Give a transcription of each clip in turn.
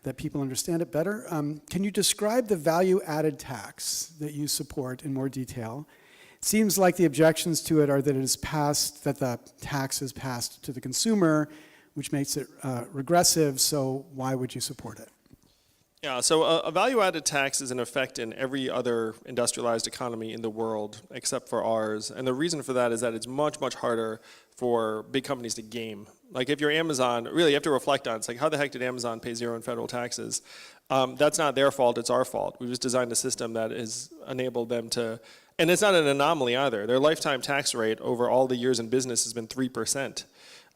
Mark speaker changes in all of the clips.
Speaker 1: that people understand it better. Can you describe the value-added tax that you support in more detail? It seems like the objections to it are that the tax is passed to the consumer, which makes it regressive, so why would you support it?
Speaker 2: Yeah, so a value-added tax is in effect in every other industrialized economy in the world except for ours. And the reason for that is that it's much, much harder for big companies to game. Like if you're Amazon, really you have to reflect on it. It's like, how the heck did Amazon pay zero in federal taxes? That's not their fault, it's our fault. We've just designed a system that has enabled them to, and it's not an anomaly either. Their lifetime tax rate over all the years in business has been 3%.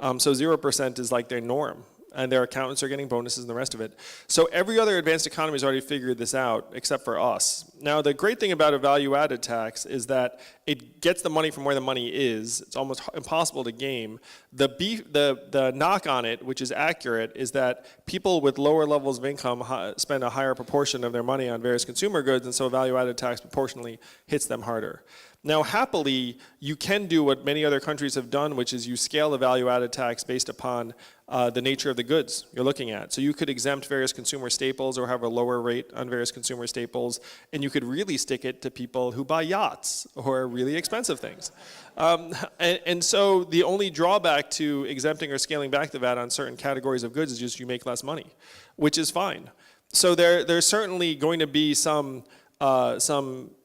Speaker 2: So 0% is like their norm. And their accountants are getting bonuses and the rest of it. So every other advanced economy has already figured this out, except for us. Now, the great thing about a value-added tax is that it gets the money from where the money is. It's almost impossible to game. The knock on it, which is accurate, is that people with lower levels of income spend a higher proportion of their money on various consumer goods, and so a value-added tax proportionally hits them harder. Now, happily, you can do what many other countries have done, which is you scale the value-added tax based upon the nature of the goods you're looking at. So you could exempt various consumer staples or have a lower rate on various consumer staples, and you could really stick it to people who buy yachts or really expensive things. And so the only drawback to exempting or scaling back the VAT on certain categories of goods is just you make less money, which is fine. So there's certainly going to be some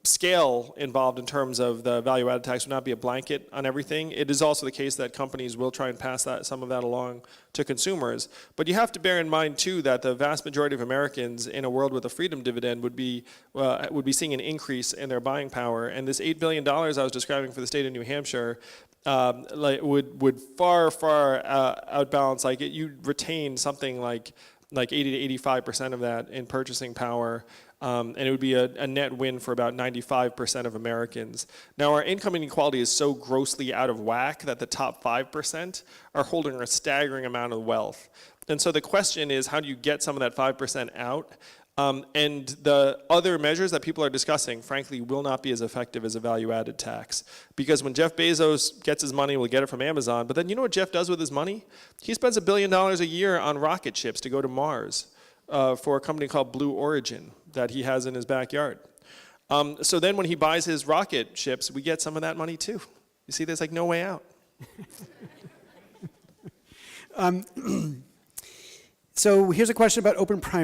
Speaker 2: scale involved in terms of the value-added tax. Would not be a blanket on everything. It is also the case that companies will try and pass some of that along to consumers. But you have to bear in mind too that the vast majority of Americans in a world with a freedom dividend would be seeing an increase in their buying power. And this $8 billion I was describing for the state of New Hampshire would far outbalance. Like you'd retain something like 80 to 85% of that in purchasing power. And it would be a net win for about 95% of Americans. Now, our income inequality is so grossly out of whack that the top 5% are holding a staggering amount of wealth. And so the question is, how do you get some of that 5% out? And the other measures that people are discussing, frankly, will not be as effective as a value-added tax. Because when Jeff Bezos gets his money, we'll get it from Amazon. But then you know what Jeff does with his money? He spends $1 billion a year on rocket ships to go to Mars for a company called Blue Origin that he has in his backyard. So then when he buys his rocket ships, we get some of that money too. You see, there's like no way out.
Speaker 1: So here's a question about open primary.